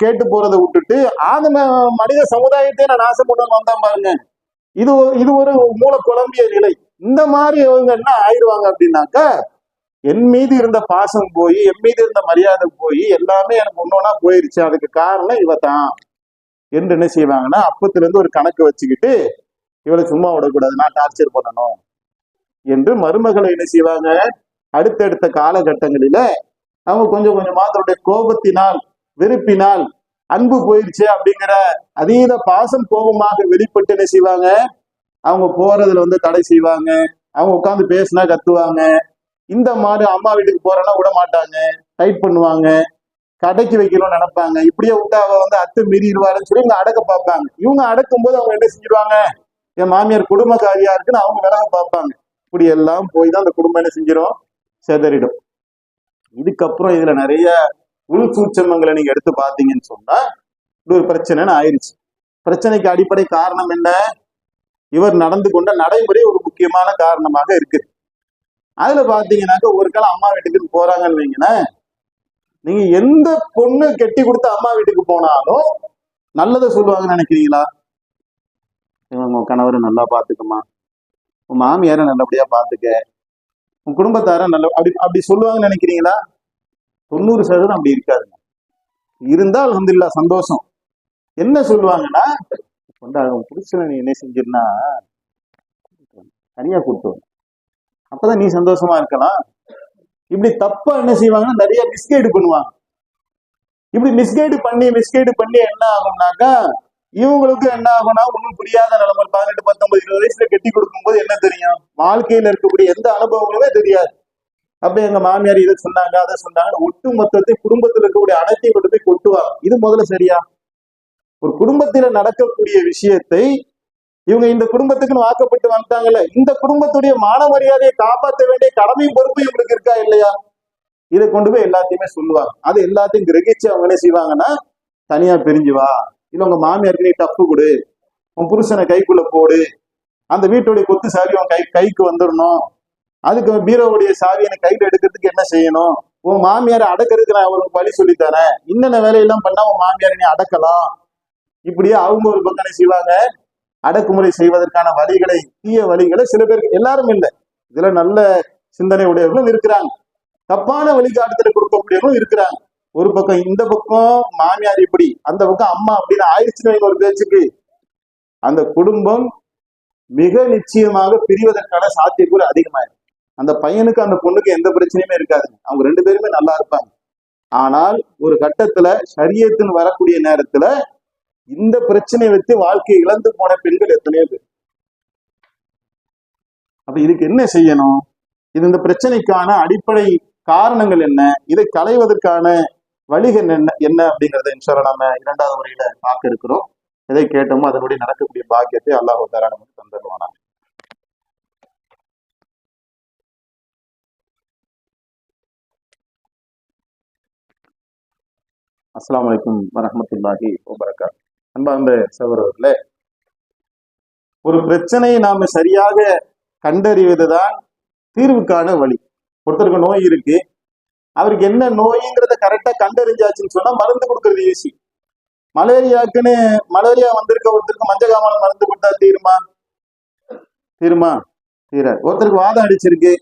கேட்டு போறதை விட்டுட்டு ஆதம மனித சமுதாயத்தையே நான் நாசம் பண்ண வந்தான் பாருங்க. இது ஒரு மூல குழம்பிய நிலை. இந்த மாதிரி இவங்க என்ன ஆயிடுவாங்க அப்படின்னாக்கா, என் மீது இருந்த பாசம் போய், என் மீது இருந்த மரியாதை போய், எல்லாமே எனக்கு ஒன்னொன்னா போயிருச்சு, அதுக்கு காரணம் இவதான் என்று என்ன செய்வாங்கன்னா, அப்பத்துல இருந்து ஒரு கணக்கு வச்சுக்கிட்டு இவளை சும்மா விடக்கூடாது, நான் டார்ச்சர் பண்ணணும் என்று மருமகளை என்ன செய்வாங்க, அடுத்தடுத்த காலகட்டங்களில அவங்க கொஞ்சம் கொஞ்சமா தன்னுடைய கோபத்தினால், வெறுப்பினால், அன்பு போயிடுச்சு அப்படிங்கிற அதீத பாசம் கோபமாக வெளிப்பட்டு என்ன செய்வாங்க, அவங்க போறதுல வந்து தடை செய்வாங்க, அவங்க உட்காந்து பேசினா கத்துவாங்க, இந்த மாதிரி அம்மா வீட்டுக்கு போறேன்னா விட மாட்டாங்க, டைட் பண்ணுவாங்க, கடைக்கு வைக்கணும்னு நினைப்பாங்க. இப்படியே விட்டா அவ வந்து அத்தை மீறிடுவாருன்னு சொல்லி இவங்க அடக்க பார்ப்பாங்க. இவங்க அடக்கும் போது அவங்க என்ன செஞ்சிருவாங்க, என் மாமியார் குடும்பக்காரியா இருக்குன்னு அவங்க விலக பார்ப்பாங்க. இப்படி எல்லாம் போய் தான் அந்த குடும்பம் என்ன செஞ்சிடும், செதறிடும். இதுக்கப்புறம் இதுல நிறைய உள் சூட்சமங்களை நீங்க எடுத்து பாத்தீங்கன்னு சொன்னா இது ஒரு பிரச்சனைன்னு ஆயிடுச்சு. பிரச்சனைக்கு அடிப்படை காரணம் என்ன, இவர் நடந்து கொண்ட நடைமுறை ஒரு முக்கியமான காரணமாக இருக்கு. அதுல பாத்தீங்கன்னாக்க ஒரு காலம் அம்மா வீட்டுக்கு போறாங்கன்னு வைங்களேன், நீங்க எந்த பொண்ணு கெட்டி கொடுத்து அம்மா வீட்டுக்கு போனாலும் நல்லதை சொல்லுவாங்கன்னு நினைக்கிறீங்களா, உங்க கணவரை நல்லா பாத்துக்கமா, உன் மாமியார நல்லபடியா பாத்துக்க, உன் குடும்பத்தார நல்ல அப்படி சொல்லுவாங்கன்னு நினைக்கிறீங்களா? 90% அப்படி இருக்காதுங்க. இருந்தால் அல்ஹம்துலில்லாஹ் சந்தோஷம். என்ன சொல்லுவாங்கன்னா, புருஷனை நீ என்ன செஞ்சிருந்தா தனியா கூட்டு, அப்பதான் நீ சந்தோஷமா இருக்கலாம். இப்படி தப்பா என்ன செய்வாங்கன்னா நிறைய மிஸ்கைடு பண்ணுவாங்க. இப்படி மிஸ்கைடு பண்ணி என்ன ஆகும்னாக்கா, இவங்களுக்கு என்ன ஆகும்னா ஒன்றும் புரியாத நிலைமை, 18, 19, 20 வயசுல கட்டி கொடுக்கும்போது என்ன தெரியும், வாழ்க்கையில இருக்கக்கூடிய எந்த அனுபவங்களுமே தெரியாது. அப்ப எங்க மாமியார் இதை சொன்னாங்க அதை சொன்னாங்க, ஒட்டு மொத்தத்தை குடும்பத்தில் இருக்கக்கூடிய அனைத்தையும் கொண்டு போய் கொட்டுவாங்க. இது முதல்ல சரியா? ஒரு குடும்பத்தில நடக்கக்கூடிய விஷயத்தை இவங்க இந்த குடும்பத்துக்குன்னு வாக்கப்பட்டு வந்துட்டாங்கல்ல, இந்த குடும்பத்துடைய மான மரியாதையை காப்பாற்ற வேண்டிய கடமையும் பொறுப்பு இவங்களுக்கு இருக்கா இல்லையா? இதை கொண்டு போய் எல்லாத்தையுமே சொல்லுவாங்க. அது எல்லாத்தையும் கிரகிச்சு அவங்க என்ன செய்வாங்கன்னா, தனியா பிரிஞ்சு வா, இல்ல உங்க மாமியாருக்கு நீ டப்பு கொடு, உன் புருஷனை கைக்குள்ள போடு, அந்த வீட்டுடைய கொத்து சாவி உன் கைக்கு வந்துடணும், அதுக்கு பீரோவுடைய சாவியை கையில எடுக்கிறதுக்கு என்ன செய்யணும், உன் மாமியாரை அடக்கிறதுக்கு நான் ஒரு வழி சொல்லித்தரேன், இன்னென்ன வேலையெல்லாம் பண்ணா உன் மாமியாரை நீ அடக்கலாம். இப்படியே அவங்க ஒரு பக்கம் செய்வாங்க, அடக்குமுறை செய்வதற்கான வழிகளை, தீய வழிகளை சில பேருக்கு, எல்லாரும் இல்லை, இதுல நல்ல சிந்தனை உடையவர்களும் இருக்கிறாங்க, தப்பான வழிகாட்டுதலை கொடுக்கக்கூடியவங்களும் இருக்கிறாங்க. ஒரு பக்கம் இந்த பக்கம் மாமியார் இப்படி, அந்த பக்கம் அம்மா அப்படின்னு ஆயிடுச்சுன்னு ஒரு பேச்சுக்கு அந்த குடும்பம் மிக நிச்சயமாக பிரிவதற்கான சாத்தியக்கூறு அதிகமாயிருக்கு. அந்த பையனுக்கு அந்த பொண்ணுக்கு எந்த பிரச்சனையுமே இருக்காது, அவங்க ரெண்டு பேருமே நல்லா இருப்பாங்க. ஆனால் ஒரு கட்டத்துல ஷரியத்துன்னு வரக்கூடிய நேரத்துல இந்த பிரச்சனையை வச்சு வாழ்க்கையை இழந்து போன பெண்கள் எத்தனையோ பேர். அப்ப இதுக்கு என்ன செய்யணும்? இது இந்த பிரச்சனைக்கான அடிப்படை காரணங்கள் என்ன, இதை களைவதற்கான வழிகள் என்ன என்ன அப்படிங்கறத இன்ஷா அல்லாஹ் நம்ம இரண்டாவது முறையில பார்க்க இருக்கிறோம். எதை கேட்டோமோ அதனுடைய நடக்கக்கூடிய பாக்கியத்தை அல்லாஹ் தஆலா நமக்கு தந்துடுவானா. அஸ்ஸலாமு அலைக்கும் வரஹ்மத்துல்லாஹி வபரகாத்துஹு. அன்பார்ந்த சகோதரர்களே, ஒரு பிரச்சனையை நாம சரியாக கண்டறிவதுதான் தீர்வுக்கான வழி. ஒருத்தருக்கு நோய் இருக்கு, அவருக்கு என்ன நோய்ங்கிறத கரெக்டா கண்டறிஞ்சாச்சுன்னு சொன்னா மருந்து கொடுக்கறது ஈஸி. மலேரியா வந்திருக்க ஒருத்தருக்கு மஞ்சகாமலை மருந்து கொடுத்தா தீருமா? தீராது. ஒருத்தருக்கு வாதம் அடிச்சிருக்கு,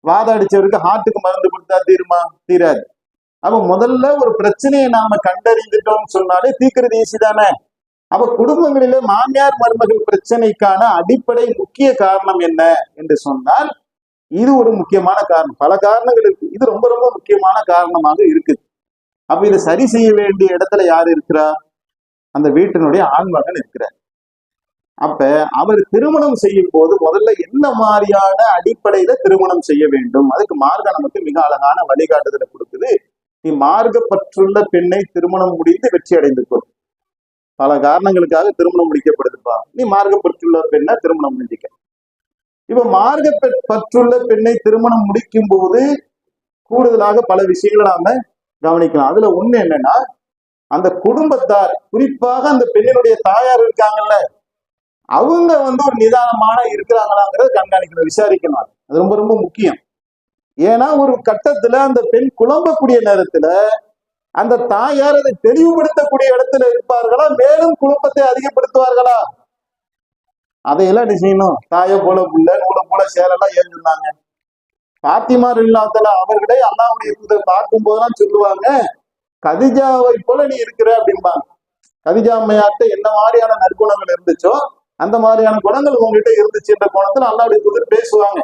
வாதம் அடிச்சவருக்கு ஹார்ட்டுக்கு மருந்து கொடுத்தா தீருமா? தீராது. அப்ப முதல்ல ஒரு பிரச்சனையை நாம கண்டறிந்துட்டோம்னு சொன்னாலே தீர்க்கிறது ஈஸி தானே. அப்ப குடும்பங்களிலே மாமியார் மருமகள் பிரச்சனைக்கான அடிப்படை முக்கிய காரணம் என்ன என்று சொன்னால் இது ஒரு முக்கியமான காரணம். பல காரணங்கள் இருக்கு, இது ரொம்ப ரொம்ப முக்கியமான காரணமாக இருக்குது. அப்ப இதை சரி செய்ய வேண்டிய இடத்துல யாரு இருக்கிறா? அந்த வீட்டினுடைய ஆண்மகன் இருக்கிறார். அப்ப அவர் திருமணம் செய்யும் போது முதல்ல என்ன மாதிரியான அடிப்படையில திருமணம் செய்ய வேண்டும், அதுக்கு மார்க்கம் நமக்கு மிக அழகான வழிகாட்டுதலை கொடுக்குது. நீ மார்க்கப்பற்றுள்ள பெண்ணை திருமணம் முடிந்து வெற்றி அடைந்துக்கோ. பல காரணங்களுக்காக திருமணம் முடிக்கப்படுதுப்பா, நீ மார்க்கப்பற்றுள்ள பெண்ணை திருமணம் முடிக்க. இப்ப மார்க்கப்பற்றுள்ள பெண்ணை திருமணம் முடிக்கும் போது கூடுதலாக பல விஷயங்களை நாம கவனிக்கலாம். அதுல ஒண்ணு என்னன்னா, அந்த குடும்பத்தார், குறிப்பாக அந்த பெண்ணினுடைய தாயார் இருக்காங்கல்ல, அவங்க ஒரு நிதானமான இருக்கிறாங்களாங்கிறத கண்காணிக்கணும், விசாரிக்கணும். அது ரொம்ப ரொம்ப முக்கியம். ஏன்னா ஒரு கட்டத்துல அந்த பெண் குழம்பக்கூடிய நேரத்துல அந்த தாயார் அதை தெளிவுபடுத்தக்கூடிய இடத்துல இருப்பார்களா, மேலும் குழப்பத்தை அதிகப்படுத்துவார்களா? அதையெல்லாம் என்ன செய்யணும்? தாயை போல புள்ள, நூலை போல சேரெல்லாம் ஏன் சொன்னாங்க? பாத்திமா ரலியல்லாஹு அவர்களே அல்லாஹ்வுடைய தூதர் பார்க்கும் போதெல்லாம் சொல்லுவாங்க, கதிஜாவை போல நீ இருக்கிற அப்படிம்பாங்க. கதிஜா அம்மையார்ட்ட என்ன மாதிரியான நற்குணங்கள் இருந்துச்சோ அந்த மாதிரியான குணங்கள் உங்ககிட்ட இருந்துச்சுன்ற கோணத்துல அல்லாஹ்வுடைய தூதர் பேசுவாங்க.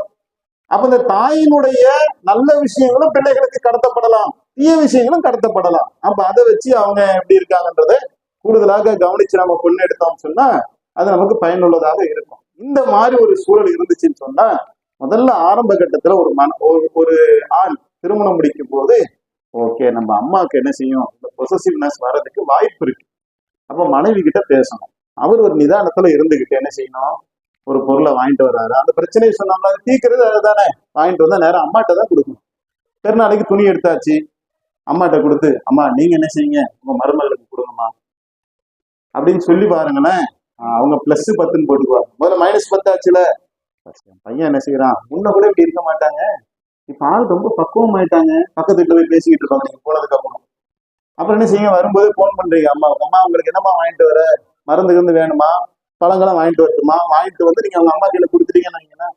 அப்ப இந்த தாயினுடைய நல்ல விஷயங்களும் பிள்ளைகளுக்கு கடத்தப்படலாம், தீய விஷயங்களும் கடத்தப்படலாம். அப்ப அதை வச்சு அவங்க எப்படி இருக்காங்கன்றத கூடுதலாக கவனிச்சு நம்ம பொண்ணு எடுத்தோம் சொன்னா அது நமக்கு பயனுள்ளதாக இருக்கும். இந்த மாதிரி ஒரு சூழல் இருந்துச்சுன்னு சொன்னா முதல்ல ஆரம்ப கட்டத்துல ஒரு ஆண் திருமணம் முடிக்கும் போது ஓகே, நம்ம அம்மாவுக்கு என்ன செய்யும், இந்த பொசசிவ்னஸ் வர்றதுக்கு வாய்ப்பு இருக்கு. அப்ப மனைவி கிட்ட பேசணும். அவர் ஒரு நிதானத்துல இருந்துகிட்டு என்ன செய்யணும், ஒரு பொருளை வாங்கிட்டு வர்றாரு, அந்த பிரச்சனையை சொன்னாங்க தீர்க்கிறது அதுதானே. வாங்கிட்டு வந்தா நேரம் அம்மாட்ட தான் கொடுக்கணும். பெருநாளைக்கு துணி எடுத்தாச்சு, அம்மாட்ட கொடுத்து அம்மா நீங்க என்ன செய்யுங்க, உங்க மருமகளுக்கு கொடுங்கம்மா அப்படின்னு சொல்லி பாருங்களேன். அவங்க +10 போட்டுக்குவாங்க. முதல்ல -10 ஆச்சுல, பையன் என்ன செய்யறான், முன்ன கூட இப்படி இருக்க மாட்டாங்க, இப்ப ஆள் ரொம்ப பக்குவம் ஆயிட்டாங்க, பக்கத்து வீட்டுல போய் பேசிக்கிட்டு இருப்பாங்க நீங்க போனதுக்கு அப்புறம். அப்புறம் என்ன செய்யுங்க, வரும்போது போன் பண்றீங்க, அம்மா உங்களுக்கு என்னம்மா வாங்கிட்டு வர, மருந்து வேணுமா, பழங்கள்லாம் வாங்கிட்டு வரட்டுமா, வாங்கிட்டு வந்து நீங்க அவங்க அம்மா கையில கொடுத்துட்டீங்கன்னா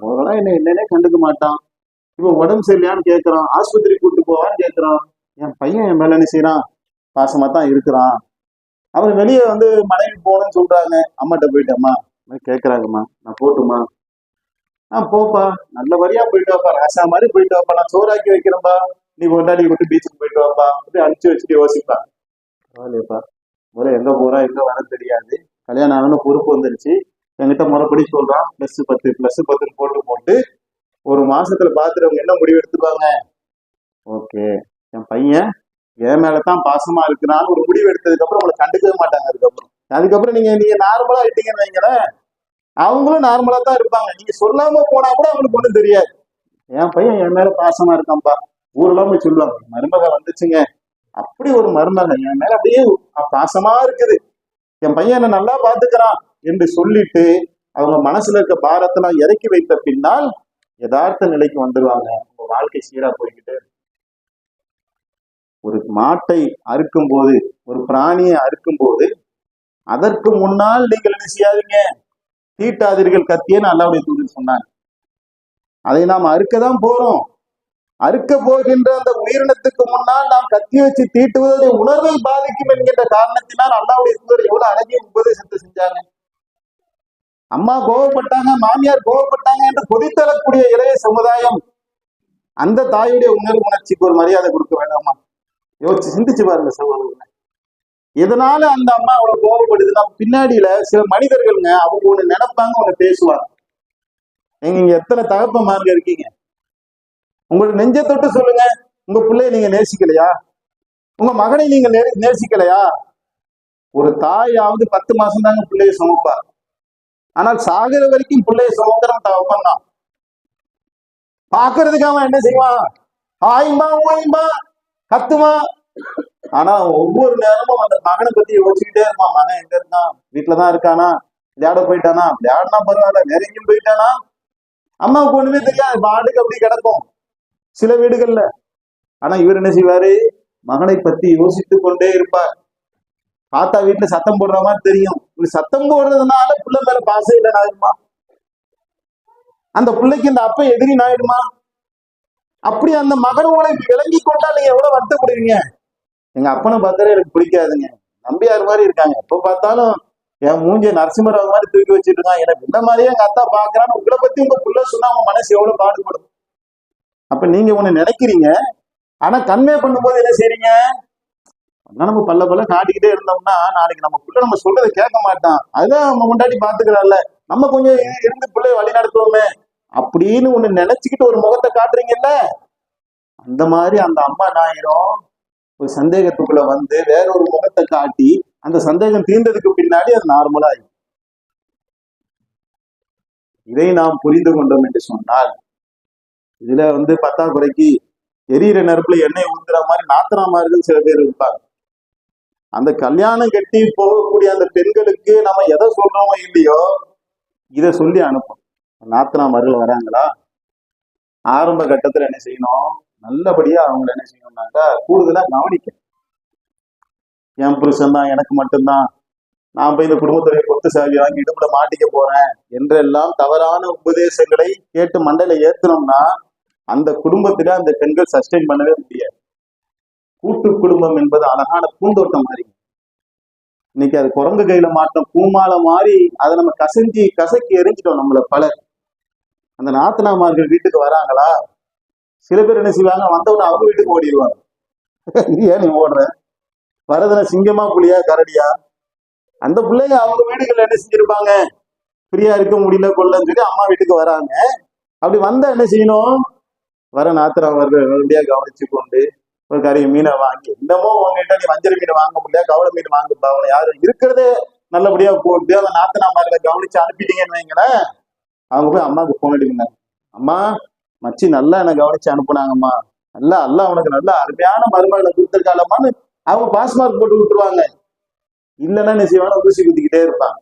முதல்ல என்னன்னே கண்டுக்க மாட்டான். இப்ப உடம்பு சரியில்லையான்னு கேட்கறான், ஆஸ்பத்திரி கூட்டு போவான்னு கேட்கறான், என் பையன் என் மேல என்ன செய்யறான், பாசமா தான் இருக்கிறான். அவர் வெளியே மனைவி போகணும்னு சொல்றாங்க, அம்மாட்ட போயிட்டு அம்மா கேட்கறாங்கம்மா நான் போட்டுமா, போப்பா நல்ல வரியா போயிட்டு வாப்பா, ராசா மாதிரி போயிட்டு வாப்பா, நான் சோறாக்கி வைக்கிறேன்பா, நீ கொண்டாடி விட்டு பீச்சுக்கு போயிட்டு வாப்பா அப்படி அனுப்பிச்சு வச்சுட்டு யோசிப்பா. பரவாயில்லையப்பா, முதல்ல எங்க போறா எங்க வர தெரியாது, கல்யாணம் ஆகணும் பொறுப்பு வந்துருச்சு, என்கிட்ட முறைப்படி சொல்றான் +10 போட்டு ஒரு மாசத்துல பாத்துட்டு அவங்க என்ன முடிவு எடுத்துப்பாங்க, ஓகே என் பையன் என் மேலதான் பாசமா இருக்கிறான்னு ஒரு முடிவு எடுத்ததுக்கு அப்புறம் உங்களை கண்டுக்கவே மாட்டாங்க. அதுக்கப்புறம் நீங்க நார்மலா ஆயிட்டீங்கன்னு வைங்களேன், அவங்களும் நார்மலா தான் இருப்பாங்க. நீங்க சொல்லாம போனா கூட அவங்களுக்கு ஒண்ணும் தெரியாது, என் பையன் என் மேல பாசமா இருக்கான்பா, ஊரெல்லாம் போய் சொல்லுவாங்க மருமக வந்துச்சுங்க, அப்படி ஒரு மருமக என் மேல அப்படியே பாசமா இருக்குது, என் பையன் என்ன நல்லா பாத்துக்கிறான் என்று சொல்லிட்டு அவங்க மனசுல இருக்க பாரத்தெல்லாம் இறக்கி வைத்த பின்னால் யதார்த்த நிலைக்கு வந்துடுவாங்க. உங்க வாழ்க்கை சீரா போய்கிட்டு. ஒரு மாட்டை அறுக்கும் போது, ஒரு பிராணியை அறுக்கும் போது அதற்கு முன்னால் நீங்கள் என்ன செய்யாதீங்க, தீட்டாதீர்கள் கத்தியன்னு அல்லாஹ்வுடைய தூதர் சொன்னாங்க. அதை நாம் அறுக்கதான் போறோம். அறுக்க போகின்ற அந்த உயிரினத்துக்கு முன்னால் நாம் கத்தி வச்சு தீட்டுவதை உணர்வை பாதிக்கும் என்கின்ற காரணத்தினால் அல்லாஹ்வுடைய தூதர் எவ்வளவு அழகிய உபதேசத்தை செஞ்சாங்க. அம்மா கோவப்பட்டாங்க, மாமியார் கோவப்பட்டாங்க என்று கொதித்தளக்கூடிய இளைய சமுதாயம் அந்த தாயுடைய உணர்வு உணர்ச்சிக்கு ஒரு மரியாதை கொடுக்க வேண்டாமா? யோசிச்சு சிந்திச்சு பாருங்க சகோதரர்கள். இதனால அந்த அம்மா அவ்வளவு கோவப்படுதுன்னா பின்னாடியில சில மனிதர்கள்ங்க அவங்க ஒண்ணு நினைப்பாங்க, ஒண்ணு பேசுவாங்க. நீங்க இங்க எத்தனை தகப்பமார்ங்க இருக்கீங்க? உங்களுக்கு நெஞ்ச தொட்டு சொல்லுங்க, உங்க பிள்ளைய நீங்க நேசிக்கலையா? உங்க மகனை நீங்க நேசிக்கலையா? ஒரு தாயாவது 10 மாசம் தாங்க பிள்ளைய சுமப்பா. ஆனால் சாகிற வரைக்கும் பிள்ளைய சுமக்கிறவன் தகப்பன் தான். பாக்குறதுக்கு அவன் என்ன செய்வான்? ஆயும்பா ஓயும்பா கத்துமா. ஆனா ஒவ்வொரு நேரமும் அந்த மகனை பத்தி யோசிச்சுக்கிட்டே இருப்பான். மகன் எங்க இருக்கான்? வீட்டுலதான் இருக்கானா? விளையாட போயிட்டானா? விளையாடினா பரவாயில்ல, வேற எங்கேயும் போயிட்டானா? அம்மாவுக்கு ஒண்ணுமே தெரியாது, பாட்டுக்கு அப்படி கிடக்கும் சில வீடுகள்ல. ஆனா இவர் என்ன செய்வாரு? மகனை பத்தி யோசித்து கொண்டே இருப்பார். தாத்தா வீட்டுல சத்தம் போடுற மாதிரி தெரியும். இப்படி சத்தம் போடுறதுனால பிள்ளை மேல பாசம் இல்லைன்னு ஆயிடுமா? அந்த பிள்ளைக்கு இந்த அப்ப எதிரின்னு ஆயிடுமா? அப்படி அந்த மகன் உங்களை விளங்கி கொண்டா நீங்க எவ்வளவு வருத்தப்படுவீங்க? எங்க அப்பனை பார்த்தாலே எனக்கு பிடிக்காதுங்க, நம்பியார் மாதிரி இருக்காங்க, எப்ப பார்த்தாலும் என் மூஞ்சிய நரசிம்மராவ் மாதிரி தூக்கி வச்சுட்டு இருக்கான், எனக்கு இந்த மாதிரியே எங்க அத்தா பாக்குறான்னு உங்களை பத்தி உங்க புள்ள சொன்னா உங்க மனசு எவ்வளவு பாடுபடும். அப்ப நீங்க ஒண்ணு நினைக்கிறீங்க, ஆனா கன்வே பண்ணும்போது என்ன செய்றீங்க? நம்ம பல்ல பல்ல காட்டிக்கிட்டே இருந்தோம்னா நாளைக்கு நம்ம புள்ள நம்ம சொல்றதை கேட்க மாட்டான், அதுதான் நம்ம முன்னாடி பாத்துக்கிறாள்ல, நம்ம கொஞ்சம் இருந்து பிள்ளைய வழி நடத்துவோமே அப்படின்னு ஒண்ணு நினைச்சுக்கிட்டு ஒரு முகத்தை காட்டுறீங்கல்ல. அந்த மாதிரி அந்த அம்மா நாயிரம் ஒரு சந்தேகத்துக்குள்ள வந்து வேற ஒரு முகத்தை காட்டி அந்த சந்தேகம் தீர்ந்ததுக்கு பின்னாடி அது நார்மலா ஆயிடும். இதை நாம் புரிந்து கொண்டோம் என்று சொன்னால், இதுல வந்து பத்தாக்குறைக்கு எரியிற நெருப்புல எண்ணெய் ஊத்துற மாதிரி நாத்தனாமார்கள் சில பேர் இருப்பாங்க. அந்த கல்யாணம் கட்டி போகக்கூடிய அந்த பெண்களுக்கு நம்ம எதை சொல்றோமோ இல்லையோ இதை சொல்லி அனுப்பணும். நாத்தனாமார்கள் வராங்களா, ஆரம்ப கட்டத்துல என்ன செய்யணும்? நல்லபடியா அவங்களை என்ன செய்யணும்னாக்கா கூடுதலா கவனிக்கணும். என் புருஷன் தான், எனக்கு மட்டும்தான், நான் போய் இந்த குடும்பத்துடைய கொத்து சாவி வாங்கி இடுப்புல மாட்டிக்க போறேன் என்றெல்லாம் தவறான உபதேசங்களை கேட்டு மண்டையில ஏத்துனோம்னா அந்த குடும்பத்தில அந்த பெண்கள் சஸ்டெயின் பண்ணவே முடியாது. கூட்டு குடும்பம் என்பது அழகான பூந்தோட்டம் மாதிரி. இன்னைக்கு அது குரங்கு கையில மாட்டோம் பூமாலை மாதிரி அதை நம்ம கசக்கி எரிஞ்சிட்டோம் நம்மள பலர். அந்த நாத்தனாமார்கள் வீட்டுக்கு வராங்களா, சில பேர் என்ன செய்வாங்க? வந்தவன அவங்க வீட்டுக்கு ஓடிடுவாங்க. ஏன் நீ ஓடுற? வரதுன சிங்கமா புலியா கரடியா? அந்த பிள்ளைங்க அவங்க வீடுகள்ல என்ன செஞ்சிருப்பாங்க? ஃப்ரீயா இருக்க முடியல கொள்ளன்னு சொல்லி அம்மா வீட்டுக்கு வராங்க. அப்படி வந்தா என்ன செய்யணும்? வர நாத்தனாமார்கள் நல்லபடியா கவனிச்சு கொண்டு ஒரு கறி மீனை வாங்கி, என்னமோ உங்ககிட்ட நீ வஞ்சர மீன் வாங்க முடியாது, கவலை மீன் வாங்கப்பா, அவனை யாரும் இருக்கிறதே நல்லபடியா போட்டு அந்த நாத்தனாமார்களை கவனிச்சு அனுப்பிட்டீங்கன்னு வைங்களேன். அவங்க போய் அம்மாவுக்கு போன் அடிக்குங்க, அம்மா மச்சி நல்லா என்னை கவனிச்சு அனுப்புனாங்கம்மா, நல்லா அல்ல அவனுக்கு நல்ல அருமையான மருமகளை கொடுத்துருக்காளம்மான்னு அவங்க பாஸ்மார்க் போட்டு விட்டுருவாங்க. இல்லைன்னா என்ன செய்வாங்க? ஊசி குத்திக்கிட்டே இருப்பாங்க.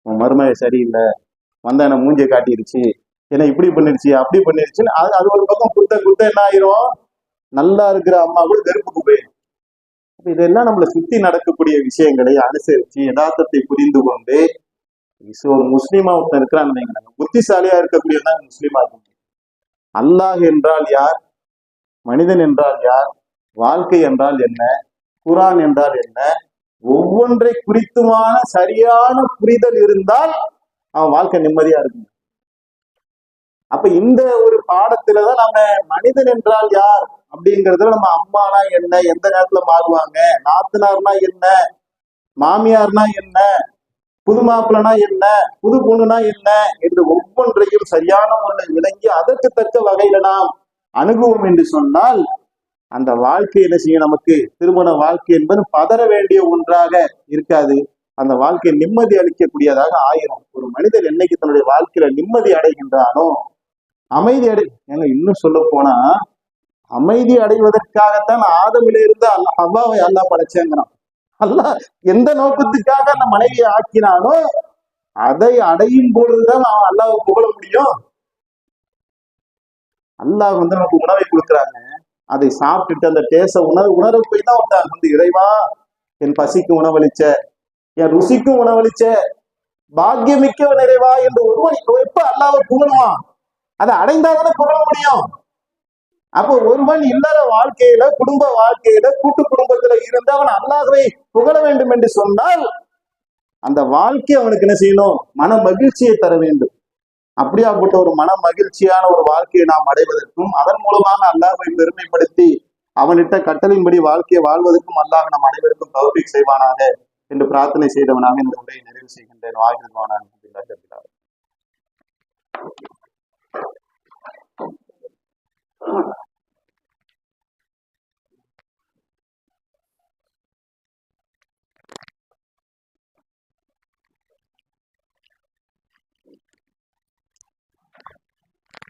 உன் மருமக சரியில்லை, வந்தா என்ன மூஞ்சியை காட்டிருச்சு, ஏன்னா இப்படி பண்ணிருச்சு அப்படி பண்ணிருச்சுன்னு அது ஒரு பக்கம் குத்த என்ன ஆயிரும்? நல்லா இருக்கிற அம்மா கூட வெறுப்புக்கு போயிடும். இதெல்லாம் நம்மளை சுத்தி நடக்கக்கூடிய விஷயங்களை அனுசரிச்சு யதார்த்தத்தை புரிந்து கொண்டு ஒரு முஸ்லீமா ஒருத்தன் இருக்கிறான்னு புத்திசாலியா இருக்கக்கூடியதான் முஸ்லீமா இருக்க முடியும். அல்லாஹ் என்றால் யார், மனிதன் என்றால் யார், வாழ்க்கை என்றால் என்ன, குர்ஆன் என்றால் என்ன, ஒவ்வொன்றை குறித்துமான சரியான புரிதல் இருந்தால் அவன் வாழ்க்கை நிம்மதியா இருக்கும். அப்ப இந்த ஒரு பாடத்துலதான் நம்ம மனிதன் என்றால் யார் அப்படிங்கறதுல நம்ம அம்மானா என்ன, எந்த நேரத்துல மாறுவாங்க, நாத்தனார்னா என்ன, மாமியார்னா என்ன, புது மாப்பிள்ளனா என்ன, புது பொண்ணுனா என்ன என்று ஒவ்வொன்றையும் சரியான முறையில் விளங்கி அதற்கு தக்க வகையில நாம் அணுகுவோம் என்று சொன்னால் அந்த வாழ்க்கை என்ன செய்யும்? நமக்கு திருமண வாழ்க்கை என்பது பதற வேண்டிய ஒன்றாக இருக்காது. அந்த வாழ்க்கை நிம்மதி அளிக்கக்கூடியதாக ஆயிரும். ஒரு மனிதர் என்னைக்கு தன்னுடைய வாழ்க்கையில நிம்மதி அடைகின்றானோ, அமைதி ஏங்க இன்னும் சொல்ல போனா அமைதி அடைவதற்காகத்தான் ஆதமில இருந்து அவ்வாவை அல்லாஹ் படைச்சேங்கிறான். அல்லாஹ் எந்த நோக்கத்துக்காக அந்த மனைவியை ஆக்கினானோ அதை அடையும் பொழுதுதான் அவன் அல்லாஹ்வை புகழ முடியும். அல்லாஹ் வந்து நமக்கு உணவை கொடுக்குறாங்க, அதை சாப்பிட்டுட்டு அந்த டேஸ்ட உணர போய் தான் ஒருத்தன் வந்து இறைவா என் பசிக்கு உணவளிச்ச, என் ருசிக்கும் உணவளிச்ச, பாக்கியமிக்க நிறைவா என்று ஒருவன் எப்ப அல்லாஹ்வை புகழுவான்? அதை அடைந்தாதானே புகழ முடியும். அப்போ ஒருவன் இல்லற வாழ்க்கையில, குடும்ப வாழ்க்கையில, கூட்டு குடும்பத்துல இருந்து அவன் அல்லாஹ்வை புகழ வேண்டும் என்று சொன்னால் அந்த வாழ்க்கை அவனுக்கு என்ன செய்யணும்? மன மகிழ்ச்சியை தர வேண்டும். அப்படியாப்பட்ட ஒரு மன மகிழ்ச்சியான ஒரு வாழ்க்கையை நாம் அடைவதற்கும், அதன் மூலமாக அல்லாஹ்வை பெருமைப்படுத்தி அவனிட்ட கட்டளையின்படி வாழ்க்கையை வாழ்வதற்கும் அல்லாஹ் நம் அனைவருக்கும் தௌஃபீக் செய்வானாக என்று பிரார்த்தனை செய்தவனாக இந்த உரையை நிறைவு செய்கின்றேன். வாழ்கிறவானாக.